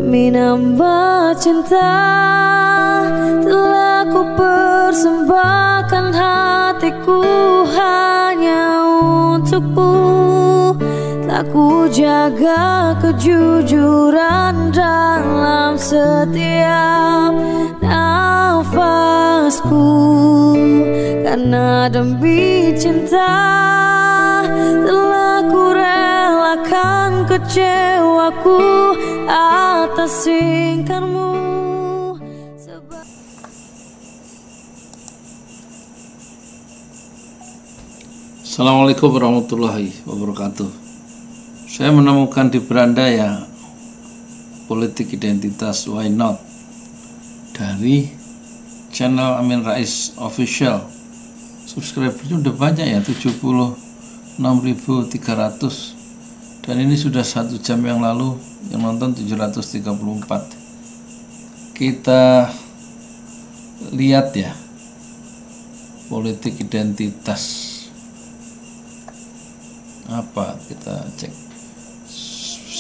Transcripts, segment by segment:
Demi nambah cinta telah ku persembahkan hatiku hanya untukmu. Telah ku jaga kejujuran dalam setiap nafasku. Karena demi cinta telah ku relakan kecewaku atas ingkarmu. Assalamualaikum warahmatullahi wabarakatuh. Saya menemukan di beranda ya politik identitas Why Not dari channel Amin Rais Official. Subscribernya udah banyak ya, 76.300, dan ini sudah 1 jam yang lalu yang nonton 734. Kita lihat ya politik identitas apa, kita cek.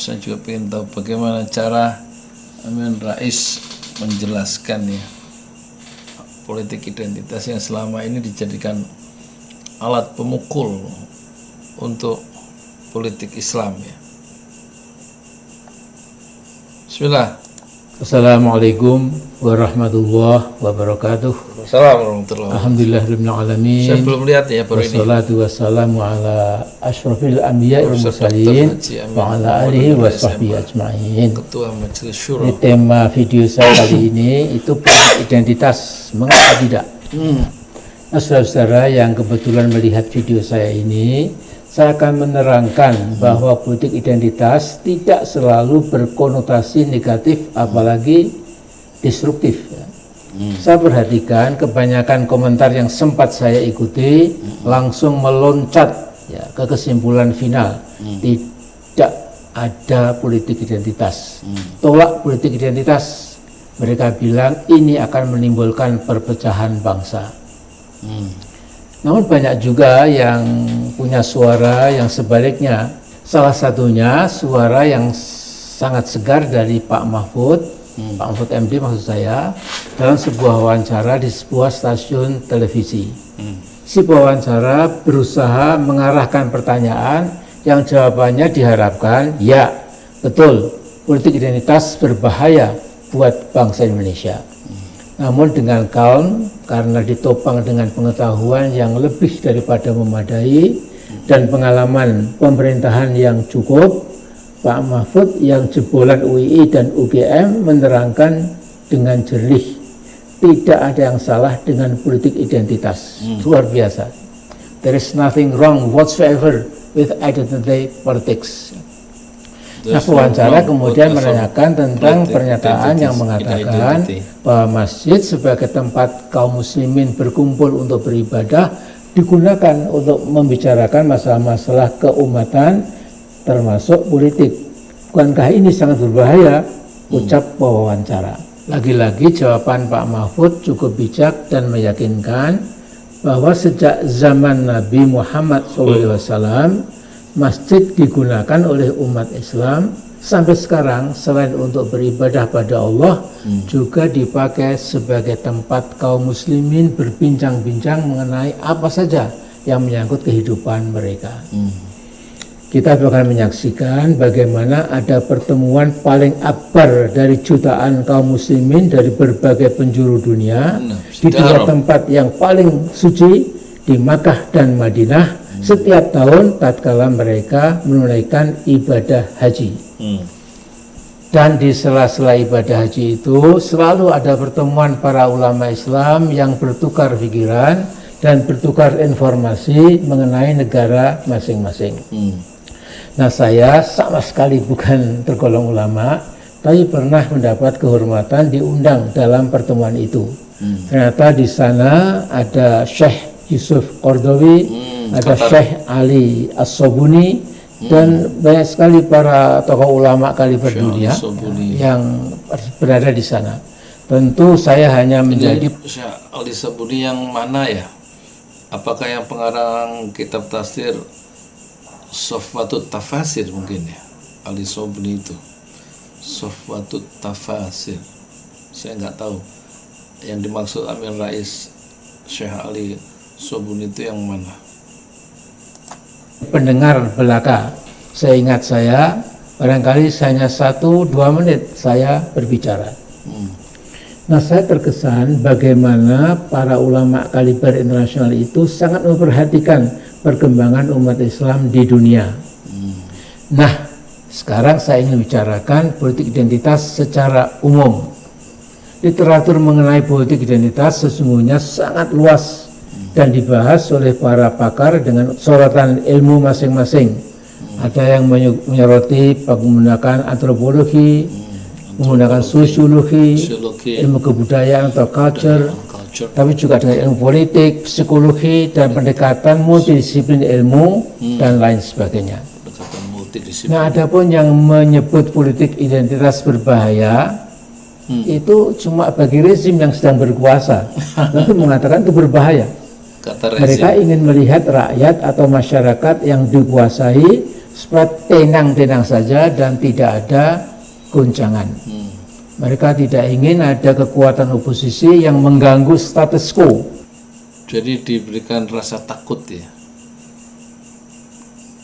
Saya juga pengen tahu bagaimana cara Amin Rais menjelaskan ya politik identitas yang selama ini dijadikan alat pemukul untuk politik Islam ya. Bismillah. Assalamualaikum warahmatullahi wabarakatuh. Assalamualaikum warahmatullahi wabarakatuh. Alhamdulillahirabbil alamin. Saya belum lihat ya baru ini. Wassalatu wassalamu ala asyrafil anbiya'i wal mursalin wa ala alihi wa sahbihi ajma'in. Ketua Majelis Syuro. Tema video saya kali ini itu politik identitas, mengapa tidak? Nah, saudara-saudara yang kebetulan melihat video saya ini, saya akan menerangkan bahwa politik identitas tidak selalu berkonotasi negatif, apalagi destruktif. Saya perhatikan kebanyakan komentar yang sempat saya ikuti langsung meloncat ya, ke kesimpulan final, tidak ada politik identitas, tolak politik identitas. Mereka bilang ini akan menimbulkan perpecahan bangsa. Namun banyak juga yang punya suara yang sebaliknya. Salah satunya suara yang sangat segar dari Pak Mahfud, Pak Mahfud MD maksud saya, dalam sebuah wawancara di sebuah stasiun televisi. Si pewawancara berusaha mengarahkan pertanyaan yang jawabannya diharapkan, ya betul, politik identitas berbahaya buat bangsa Indonesia. Namun dengan kalm, karena ditopang dengan pengetahuan yang lebih daripada memadai dan pengalaman pemerintahan yang cukup, Pak Mahfud yang jebolan UII dan UGM menerangkan dengan jernih, tidak ada yang salah dengan politik identitas. Luar biasa. There is nothing wrong whatsoever with identity politics. Nah, pewawancara kemudian menanyakan tentang pernyataan yang mengatakan bahwa masjid sebagai tempat kaum muslimin berkumpul untuk beribadah digunakan untuk membicarakan masalah-masalah keumatan termasuk politik. Bukankah ini sangat berbahaya? Ucap pewawancara. Lagi-lagi jawaban Pak Mahfud cukup bijak dan meyakinkan bahwa sejak zaman Nabi Muhammad SAW masjid digunakan oleh umat Islam sampai sekarang. Selain untuk beribadah pada Allah, juga dipakai sebagai tempat kaum muslimin berbincang-bincang mengenai apa saja yang menyangkut kehidupan mereka. Kita akan menyaksikan bagaimana ada pertemuan paling akbar dari jutaan kaum muslimin dari berbagai penjuru dunia di dua tempat yang paling suci, di Makkah dan Madinah, setiap tahun tatkala mereka menunaikan ibadah haji. Dan di sela-sela ibadah haji itu selalu ada pertemuan para ulama Islam yang bertukar pikiran dan bertukar informasi mengenai negara masing-masing. Nah, saya sama sekali bukan tergolong ulama, tapi pernah mendapat kehormatan diundang dalam pertemuan itu. Ternyata di sana ada Syekh Yusuf Qaradawi, ada Syekh Ali As-Sobuni, dan banyak sekali para tokoh ulama kaliber dunia yang berada di sana. Tentu saya hanya menjadi Syekh Ali As-Sobuni yang mana ya? Apakah yang pengarang kitab tafsir Sofwatut Tafasir mungkin ya, Ali Sobuni itu? Sofwatut Tafasir. Saya nggak tahu yang dimaksud Amin Rais Syekh Ali Sobun itu yang mana. Pendengar belaka, seingat saya barangkali hanya 1-2 menit saya berbicara. Nah, saya terkesan bagaimana para ulama kaliber internasional itu sangat memperhatikan perkembangan umat Islam di dunia. Nah, sekarang saya ingin bicarakan politik identitas secara umum. Literatur mengenai politik identitas sesungguhnya sangat luas dan dibahas oleh para pakar dengan sorotan ilmu masing-masing. Ada yang menyoroti menggunakan antropologi, menggunakan sosiologi, ilmu kebudayaan atau culture, tapi juga dengan ilmu politik, psikologi, dan pendekatan multidisiplin ilmu dan lain sebagainya. Nah, ada pun yang menyebut politik identitas berbahaya, itu cuma bagi rezim yang sedang berkuasa, lalu mengatakan itu berbahaya. Mereka ingin melihat rakyat atau masyarakat yang dikuasai supaya tenang-tenang saja dan tidak ada goncangan. Mereka tidak ingin ada kekuatan oposisi yang mengganggu status quo. Jadi diberikan rasa takut ya,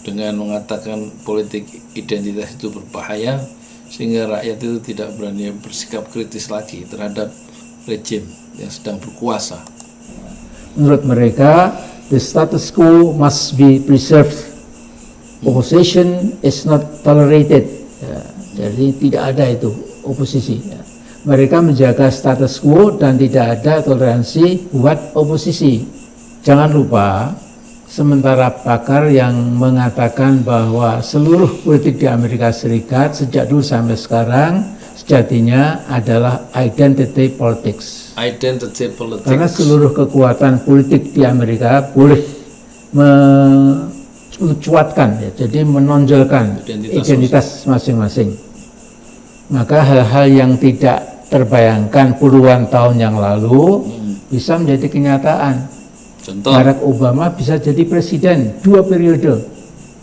dengan mengatakan politik identitas itu berbahaya, sehingga rakyat itu tidak berani bersikap kritis lagi terhadap rejim yang sedang berkuasa. Menurut mereka, the status quo must be preserved. Opposition is not tolerated. Ya, jadi tidak ada itu oposisi. Ya. Mereka menjaga status quo dan tidak ada toleransi buat oposisi. Jangan lupa, sementara pakar yang mengatakan bahwa seluruh politik di Amerika Serikat sejak dulu sampai sekarang sejatinya adalah identity politics. Identity politics. Karena seluruh kekuatan politik di Amerika boleh mencuatkan, ya, jadi menonjolkan identitas masing-masing. Maka hal-hal yang tidak terbayangkan puluhan tahun yang lalu bisa menjadi kenyataan. Contoh, Barack Obama bisa jadi presiden 2 periode.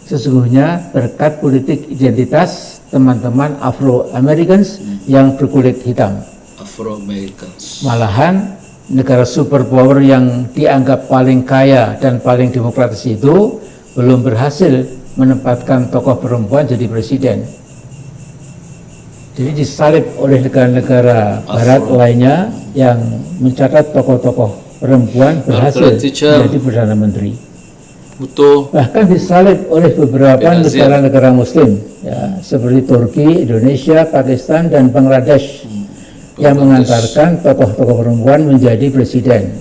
Sesungguhnya berkat politik identitas teman-teman Afro-Americans yang berkulit hitam. Afro-Americans. Malahan negara superpower yang dianggap paling kaya dan paling demokratis itu belum berhasil menempatkan tokoh perempuan jadi presiden. Jadi disalib oleh negara-negara barat lainnya yang mencatat tokoh-tokoh perempuan berhasil menjadi Perdana Menteri. Betul. Bahkan disalib oleh beberapa negara-negara Muslim, ya, seperti Turki, Indonesia, Pakistan, dan Bangladesh, yang mengantarkan tokoh-tokoh perempuan menjadi presiden.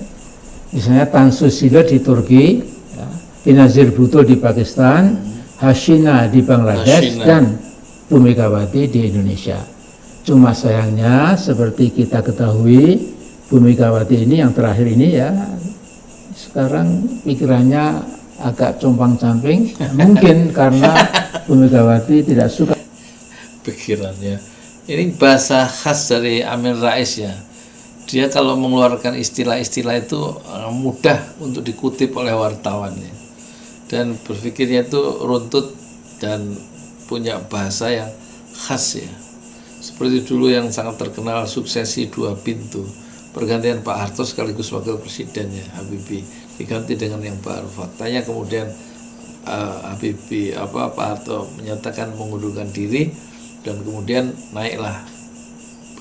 Misalnya Tan Susilo di Turki, ya, Benazir Bhutto di Pakistan, Hasina di Bangladesh, dan Bu Megawati di Indonesia. Cuma sayangnya seperti kita ketahui, Bu Megawati ini yang terakhir ini ya sekarang pikirannya agak compang-camping, mungkin karena Bu Megawati tidak suka pikirannya. Ini bahasa khas dari Amin Rais ya. Dia kalau mengeluarkan istilah-istilah itu mudah untuk dikutip oleh wartawan ya. Dan berpikirnya itu runtut dan punya bahasa yang khas ya. Seperti dulu yang sangat terkenal suksesi 2 pintu. Pergantian Pak Harto sekaligus wakil presidennya Habibie diganti dengan yang baru. Faktanya kemudian Pak Harto menyatakan mengundurkan diri dan kemudian naiklah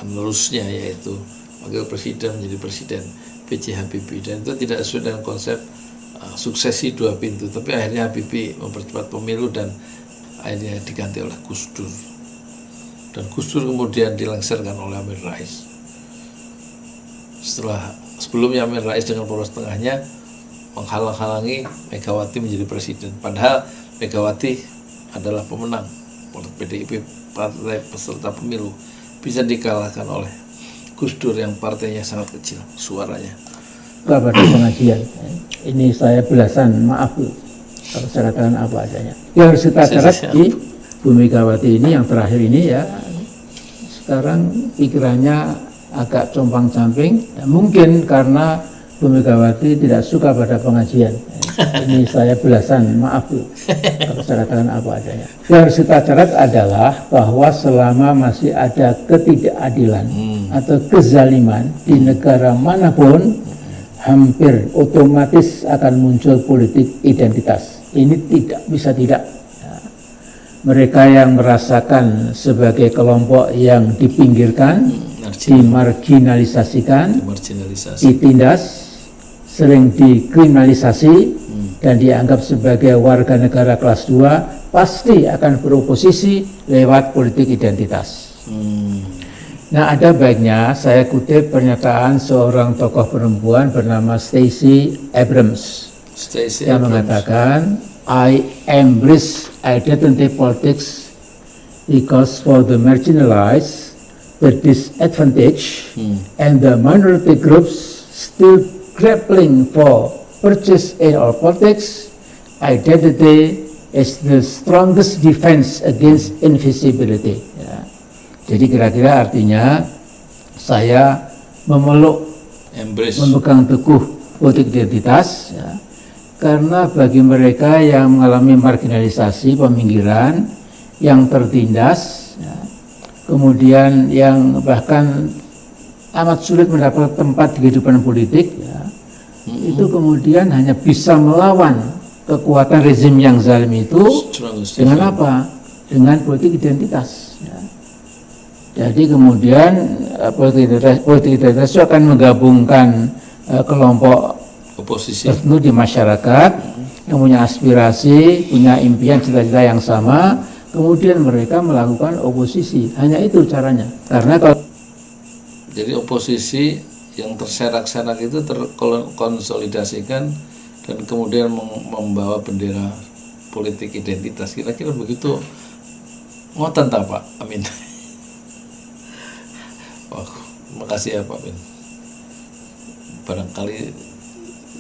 penerusnya yaitu wakil presiden menjadi presiden B.J. Habibie, dan itu tidak sesuai dengan konsep suksesi 2 pintu. Tapi akhirnya Habibie mempercepat pemilu dan akhirnya diganti oleh Gus Dur, dan Gus Dur kemudian dilengsarkan oleh Amin Rais. Sebelumnya Amin Rais dengan poros tengahnya menghalang-halangi Megawati menjadi presiden, padahal Megawati adalah pemenang PDIP, partai peserta pemilu, bisa dikalahkan oleh Gus Dur yang partainya sangat kecil suaranya. pada pengajian. Ini saya belasan, maaf kalau saya katakan apa adanya. Yang harus kita catat di Bu Megawati ini yang terakhir ini ya, sekarang pikirannya agak compang-camping, ya, mungkin karena Bu Megawati tidak suka pada pengajian. Ini saya belasan, maaf Bu, kalau saya katakan apa adanya. Yang harus kita catat adalah bahwa selama masih ada ketidakadilan atau kezaliman di negara manapun, hampir otomatis akan muncul politik identitas. Ini tidak bisa tidak. Mereka yang merasakan sebagai kelompok yang dipinggirkan, dimarginalisasikan, ditindas, sering dikriminalisasi, dan dianggap sebagai warga negara kelas 2, pasti akan beroposisi lewat politik identitas. Nah, ada baiknya saya kutip pernyataan seorang tokoh perempuan bernama Stacey Abrams yang mengatakan, I embrace identity politics because for the marginalized, the disadvantaged, and the minority groups still grappling for purchase in our politics, identity is the strongest defense against invisibility. Ya. Jadi kira-kira artinya saya memegang teguh politik identitas, ya, karena bagi mereka yang mengalami marginalisasi, peminggiran, yang tertindas, ya, kemudian yang bahkan amat sulit mendapat tempat di kehidupan politik, ya, itu kemudian hanya bisa melawan kekuatan rezim yang zalim itu dengan apa? Dengan politik identitas. Ya. Jadi kemudian politik identitas itu akan menggabungkan kelompok oposisi tertentu di masyarakat yang punya aspirasi, punya impian, cita-cita yang sama, kemudian mereka melakukan oposisi. Hanya itu caranya. Karena kalau jadi oposisi yang terserak-serak itu terkonsolidasikan dan kemudian membawa bendera politik identitas. Kira-kira begitu. Ngoten tak Pak Amin? Oh, makasih ya Pak Amin. Barangkali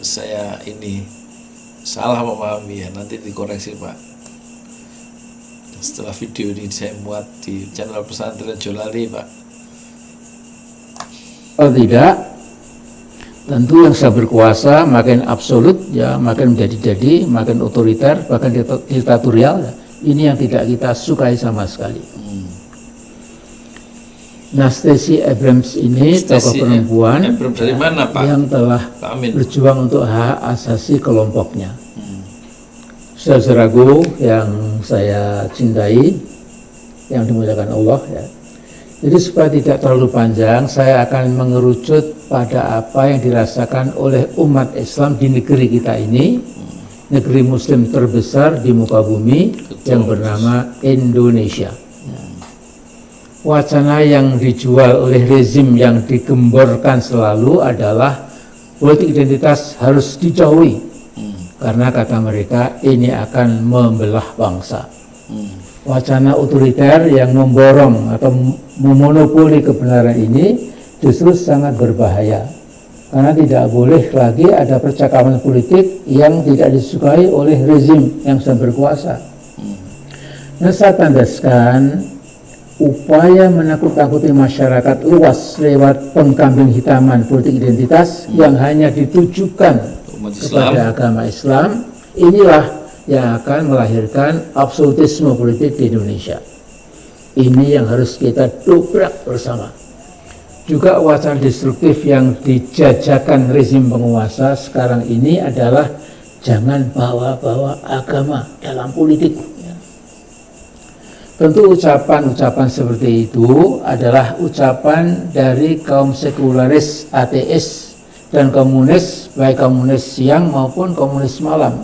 saya ini salah memahami ya, nanti dikoreksi Pak. Setelah video ini saya muat di channel Pesantren Jolali Pak. Kalau tidak, tentu yang sudah berkuasa makin absolut, ya, makin menjadi-jadi, makin otoriter, bahkan diktatorial. Ya. Ini yang tidak kita sukai sama sekali. Nah, Stacey Abrams ini tokoh perempuan dari mana, Pak? Yang telah berjuang untuk hak asasi kelompoknya. Saudaraku yang saya cintai, yang dimuliakan Allah, ya. Jadi supaya tidak terlalu panjang, saya akan mengerucut pada apa yang dirasakan oleh umat Islam di negeri kita ini, negeri Muslim terbesar di muka bumi yang bernama Indonesia. Wacana yang dijual oleh rezim yang digemborkan selalu adalah politik identitas harus dijauhi, karena kata mereka ini akan membelah bangsa. Wacana otoriter yang memborong atau memonopoli kebenaran ini justru sangat berbahaya, karena tidak boleh lagi ada percakapan politik yang tidak disukai oleh rezim yang sedang berkuasa. Nah, saya tandaskan upaya menakut-nakuti masyarakat luas lewat pengkambing hitaman politik identitas yang hanya ditujukan kepada agama Islam, inilah yang akan melahirkan absolutisme politik di Indonesia. Ini yang harus kita dobrak bersama. Juga wacana destruktif yang dijajakan rezim penguasa sekarang ini adalah jangan bawa-bawa agama dalam politik. Tentu ucapan-ucapan seperti itu adalah ucapan dari kaum sekularis, ateis, dan komunis, baik komunis siang maupun komunis malam.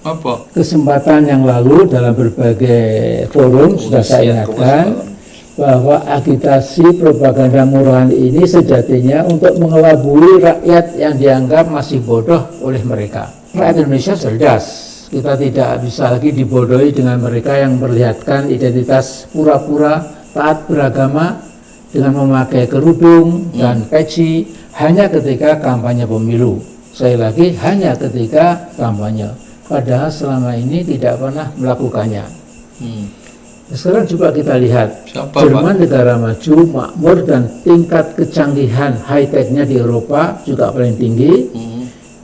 Apa? Kesempatan yang lalu dalam berbagai forum sudah saya ingatkan bahwa agitasi propaganda murahan ini sejatinya untuk mengelabui rakyat yang dianggap masih bodoh oleh mereka. Rakyat Indonesia cerdas. Kita tidak bisa lagi dibodohi dengan mereka yang memperlihatkan identitas pura-pura taat beragama dengan memakai kerudung dan peci hanya ketika kampanye pemilu. Sekali lagi, hanya ketika kampanye. Padahal selama ini tidak pernah melakukannya. Sekarang coba kita lihat, Siapa, Jerman negara maju, makmur, dan tingkat kecanggihan high-tech-nya di Eropa juga paling tinggi.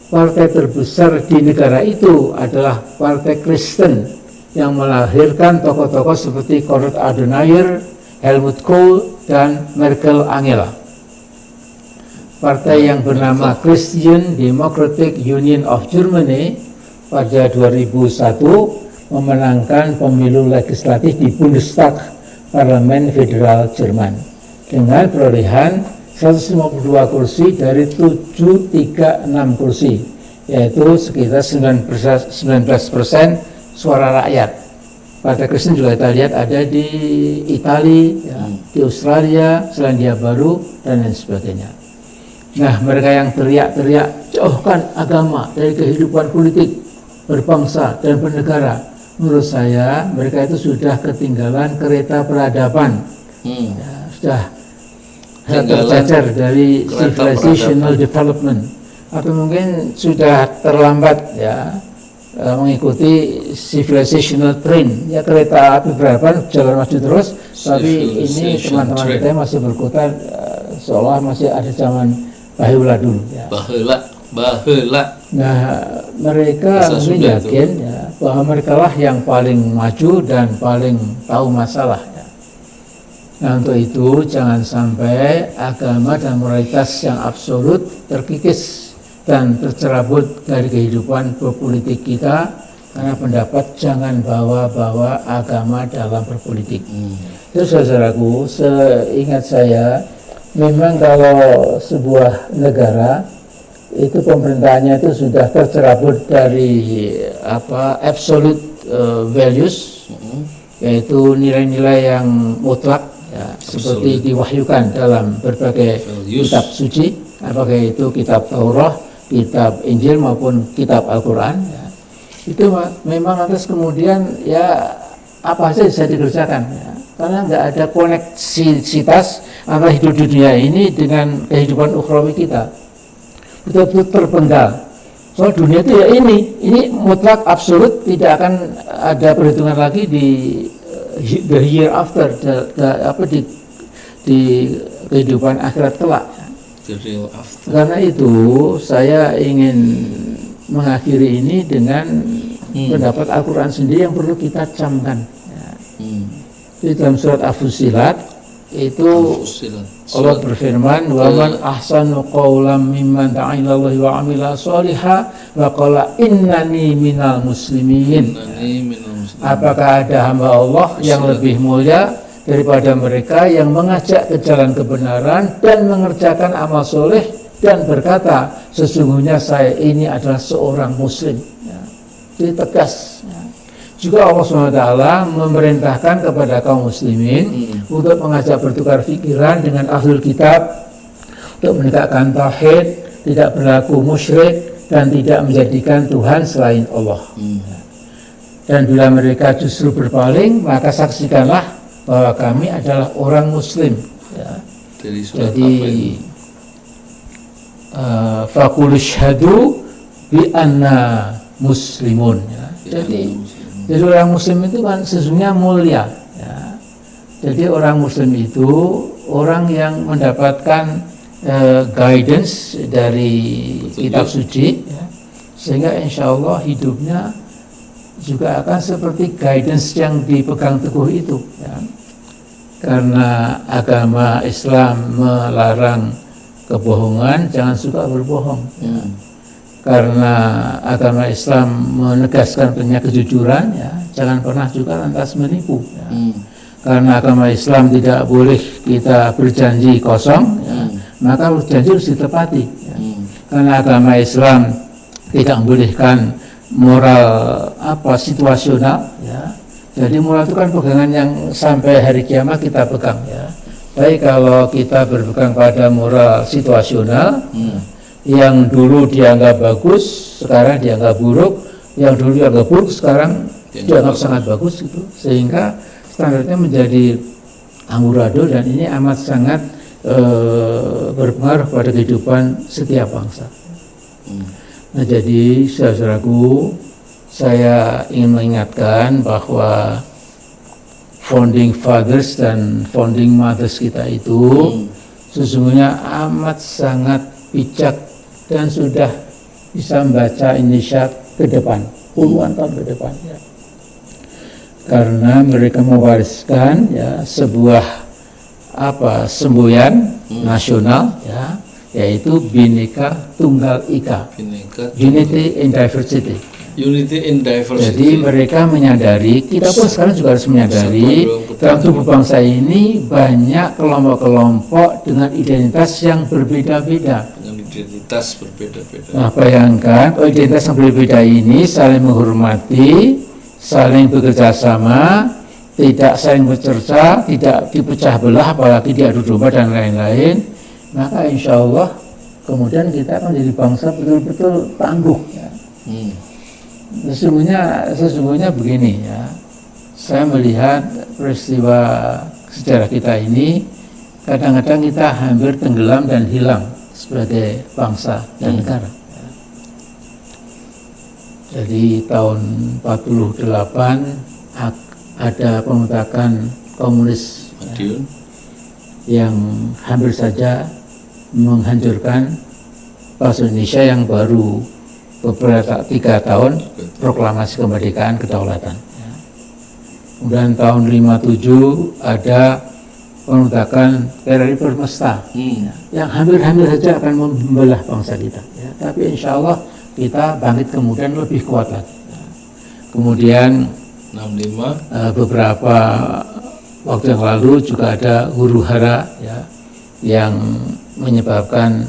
Partai terbesar di negara itu adalah Partai Kristen yang melahirkan tokoh-tokoh seperti Konrad Adenauer, Helmut Kohl, dan Merkel Angela. Partai yang bernama Christian Democratic Union of Germany pada 2001 memenangkan pemilu legislatif di Bundestag, Parlemen Federal Jerman, dengan perolehan 152 kursi dari 736 kursi, yaitu sekitar 19% suara rakyat. Partai Kristen juga kita lihat ada di Italia, ya, di Australia, Selandia Baru, dan lain sebagainya. Nah, mereka yang teriak-teriak jauhkan agama dari kehidupan politik berbangsa dan bernegara, menurut saya mereka itu sudah ketinggalan kereta peradaban, ya, sudah tercacar dari civilizational development, atau mungkin sudah terlambat ya mengikuti civilizational train, ya, kereta api peradaban jalan maju terus, tapi ini teman-teman kita masih berkutat seolah masih ada zaman bahula dulu, ya. Bahula. Nah, mereka mungkin yakin ya, bahwa mereka lah yang paling maju dan paling tahu masalah, ya. Nah, untuk itu jangan sampai agama dan moralitas yang absolut terkikis dan tercerabut dari kehidupan berpolitik kita, karena pendapat jangan bawa-bawa agama dalam berpolitik. Itu saudaraku, seingat saya, memang kalau sebuah negara itu pemerintahnya itu sudah tercerabut dari absolute values, yaitu nilai-nilai yang mutlak, ya, seperti diwahyukan dalam berbagai kitab suci, apakah itu kitab Taurat, kitab Injil maupun kitab Al-Quran, ya. Itu memang lantas kemudian ya apa saja bisa dikerjakan, ya. Karena nggak ada koneksitas antara hidup di dunia ini dengan kehidupan ukhrawi kita, betul-betul terpenggal. Soal dunia itu ya ini mutlak absolut, tidak akan ada perhitungan lagi di the year after, di kehidupan akhirat kelak. Karena itu saya ingin mengakhiri ini dengan pendapat Al-Quran sendiri yang perlu kita camkan, ya. Di dalam surat Al-Fussilat itu Allah berfirman, wa man ahsanu qawlan mimman da'a ilallahi wa amila sholiha wa qala innani minal muslimin. Apakah ada hamba Allah yang lebih mulia daripada mereka yang mengajak ke jalan kebenaran dan mengerjakan amal soleh dan berkata sesungguhnya saya ini adalah seorang muslim, ya. Jadi tegas, ya. Juga Allah SWT memerintahkan kepada kaum muslimin untuk mengajak bertukar pikiran dengan ahlul kitab, untuk menegakkan tauhid, tidak berlaku musyrik, dan tidak menjadikan Tuhan selain Allah. Dan bila mereka justru berpaling, maka saksikanlah bahwa kami adalah orang muslim, ya. Jadi faqul syahadu bi anna muslimun, ya. Jadi orang muslim itu kan sesungguhnya mulia, ya. Jadi orang muslim itu orang yang mendapatkan guidance dari kitab suci, ya, sehingga insya Allah hidupnya juga akan seperti guidance yang dipegang teguh itu, ya. Karena agama Islam melarang kebohongan, jangan suka berbohong, ya. Karena agama Islam menegaskan kejujuran, ya, jangan pernah juga lantas menipu, ya. Karena agama Islam tidak boleh kita berjanji kosong, ya, maka janji harus ditepati, ya. Karena agama Islam tidak membolehkan moral situasional, ya. Jadi moral itu kan pegangan yang sampai hari kiamat kita pegang, ya. Baik kalau kita berpegang pada moral situasional, yang dulu dianggap bagus, sekarang dianggap buruk, yang dulu dianggap buruk, sekarang dianggap sangat bagus, gitu. Sehingga standarnya menjadi amburadul, dan ini amat sangat berpengaruh pada kehidupan setiap bangsa. Nah, jadi saudaraku, saya ingin mengingatkan bahwa founding fathers dan founding mothers kita itu sesungguhnya amat sangat bijak dan sudah bisa membaca Indonesia ke depan, puluhan tahun ke depan ya. Karena mereka mewariskan ya sebuah semboyan nasional ya, yaitu Bhinneka Tunggal Ika, Unity in Diversity. Unity in Diversity. Jadi mereka menyadari, kita pun sekarang juga harus menyadari dalam tubuh bangsa ini banyak kelompok-kelompok dengan identitas yang berbeda-beda. Dengan identitas berbeda-beda. Nah, bayangkan kalau identitas yang berbeda ini saling menghormati, saling bekerja sama, tidak saling bercerca, tidak dipecah belah, apalagi diadu domba dan lain-lain, maka insya Allah kemudian kita akan menjadi bangsa betul-betul tangguh ya. Sesungguhnya begini ya, saya melihat peristiwa sejarah kita ini kadang-kadang kita hampir tenggelam dan hilang sebagai bangsa dan negara. Jadi tahun 48 ada pemberontakan komunis yang hampir saja menghancurkan bangsa Indonesia yang baru beberapa 3 tahun proklamasi kemerdekaan kedaulatan. Kemudian tahun 57 ada pemberontakan TRI Permesta yang hampir-hampir saja akan membelah bangsa kita. Ya. Tapi insya Allah kita bangkit kemudian lebih kuat lagi. Kemudian 65 beberapa waktu yang lalu juga ada huru-hara ya, yang menyebabkan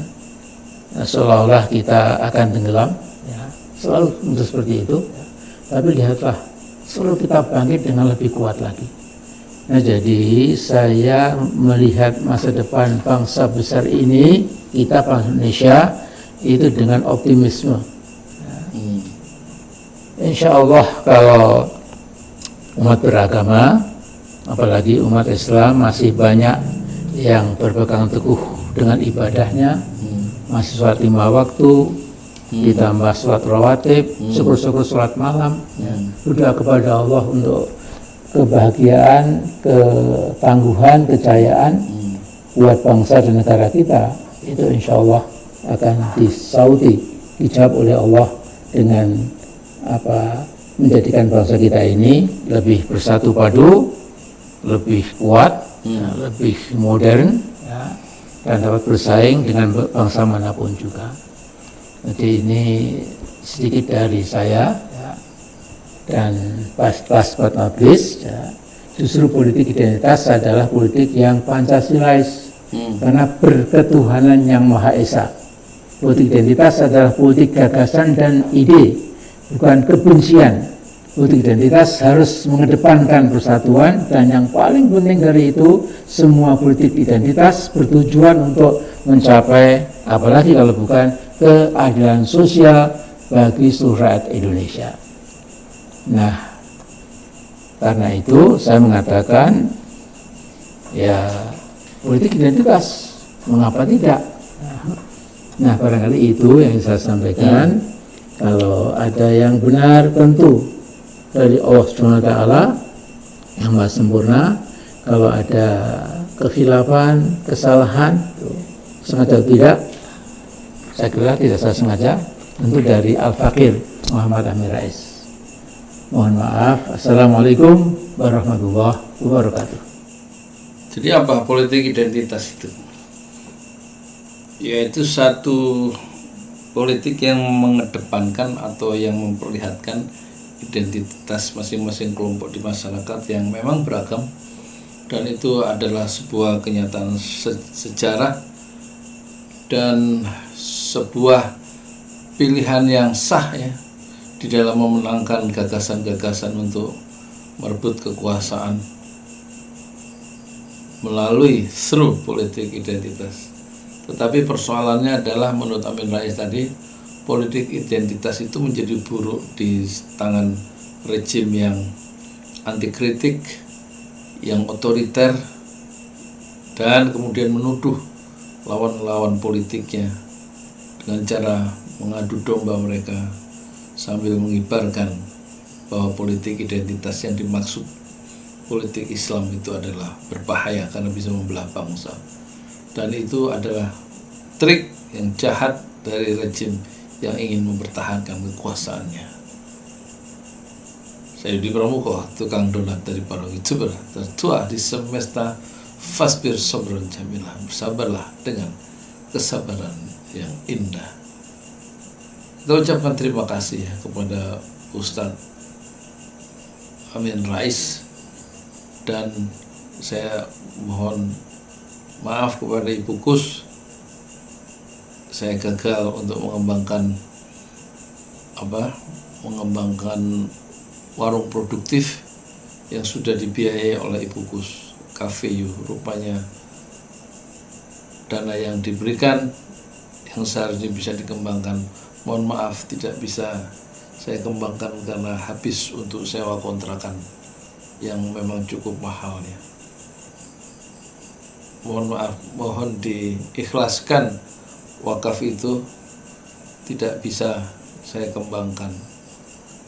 seolah-olah kita akan tenggelam ya. Selalu untuk seperti itu ya. Tapi lihatlah selalu kita bangkit dengan lebih kuat lagi. Nah, jadi saya melihat masa depan bangsa besar ini, kita bangsa Indonesia itu dengan optimisme. Insya Allah kalau umat beragama, apalagi umat Islam masih banyak yang berpegang teguh dengan ibadahnya, masih sholat 5 waktu, ditambah sholat rawatib, syukur-syukur sholat malam, berdoa kepada Allah untuk kebahagiaan, ketangguhan, kejayaan buat bangsa dan negara kita, itu insya Allah akan disauti, dijawab oleh Allah dengan menjadikan bangsa kita ini lebih bersatu padu, lebih kuat, lebih modern, ya, dan dapat bersaing dengan bangsa manapun juga. Jadi ini sedikit dari saya, ya. Dan pas habis, ya, justru politik identitas adalah politik yang Pancasilais, karena berketuhanan yang Maha Esa. Politik identitas adalah politik gagasan dan ide, bukan kebencian. Politik identitas harus mengedepankan persatuan, dan yang paling penting dari itu, semua politik identitas bertujuan untuk mencapai, apalagi kalau bukan, keadilan sosial bagi seluruh rakyat Indonesia. Nah, karena itu saya mengatakan, ya politik identitas, mengapa tidak? Nah, barangkali itu yang saya sampaikan. Kalau ada yang benar tentu dari Allah SWT yang maha sempurna. Kalau ada kekhilafan, kesalahan, sengaja atau tidak, saya kira tidak saya sengaja, tentu dari Al-Fakir Muhammad Amin Rais. Mohon maaf. Assalamualaikum warahmatullahi wabarakatuh. Jadi apa politik identitas itu? Yaitu satu politik yang mengedepankan atau yang memperlihatkan identitas masing-masing kelompok di masyarakat yang memang beragam, dan itu adalah sebuah kenyataan sejarah dan sebuah pilihan yang sah ya di dalam memenangkan gagasan-gagasan untuk merebut kekuasaan melalui politik identitas. Tetapi persoalannya adalah menurut Amin Rais tadi, politik identitas itu menjadi buruk di tangan rejim yang anti kritik, yang otoriter, dan kemudian menuduh lawan-lawan politiknya dengan cara mengadu domba mereka sambil mengibarkan bahwa politik identitas yang dimaksud politik Islam itu adalah berbahaya karena bisa membelah bangsa, dan itu adalah trik yang jahat dari rejim yang ingin mempertahankan kekuasaannya. Saya Yudi Pramuko, tukang donat dari para YouTuber tertua di semesta. Fasbir sabran jamilah, bersabarlah dengan kesabaran yang indah. Kita ucapkan terima kasih kepada Ustadz Amin Rais, dan saya mohon maaf kepada Ibu Kus, saya gagal untuk mengembangkan warung produktif yang sudah dibiayai oleh Ibu Kus Kafeyu. Rupanya dana yang diberikan yang seharusnya bisa dikembangkan, mohon maaf, tidak bisa saya kembangkan karena habis untuk sewa kontrakan yang memang cukup mahal ya. Mohon maaf, mohon diikhlaskan, wakaf itu tidak bisa saya kembangkan,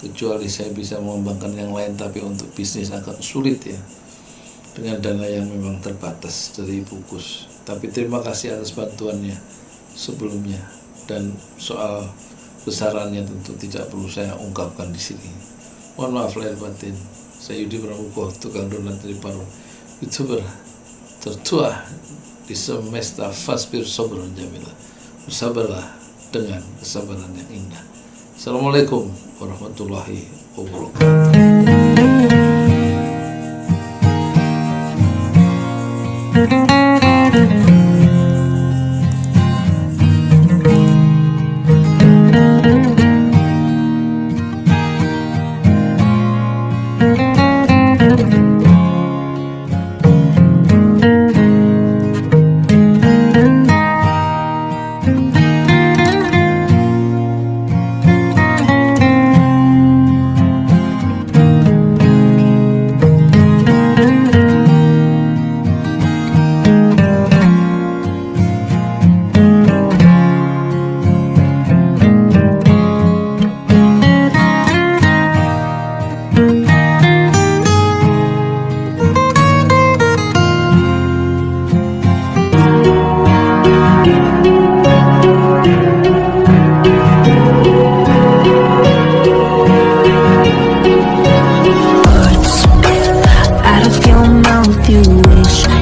kecuali saya bisa mengembangkan yang lain, tapi untuk bisnis agak sulit ya, dengan dana yang memang terbatas dari Ibu Kus. Tapi terima kasih atas bantuannya sebelumnya, dan soal besarannya tentu tidak perlu saya ungkapkan di sini. Mohon maaf lahir batin. Saya Yudi Pramuko, tukang donat dari para YouTuber tertua di semesta. Fasbir sabran jamilah, bersabarlah dengan kesabaran yang indah. Assalamualaikum warahmatullahi wabarakatuh. Out of your mouth you wish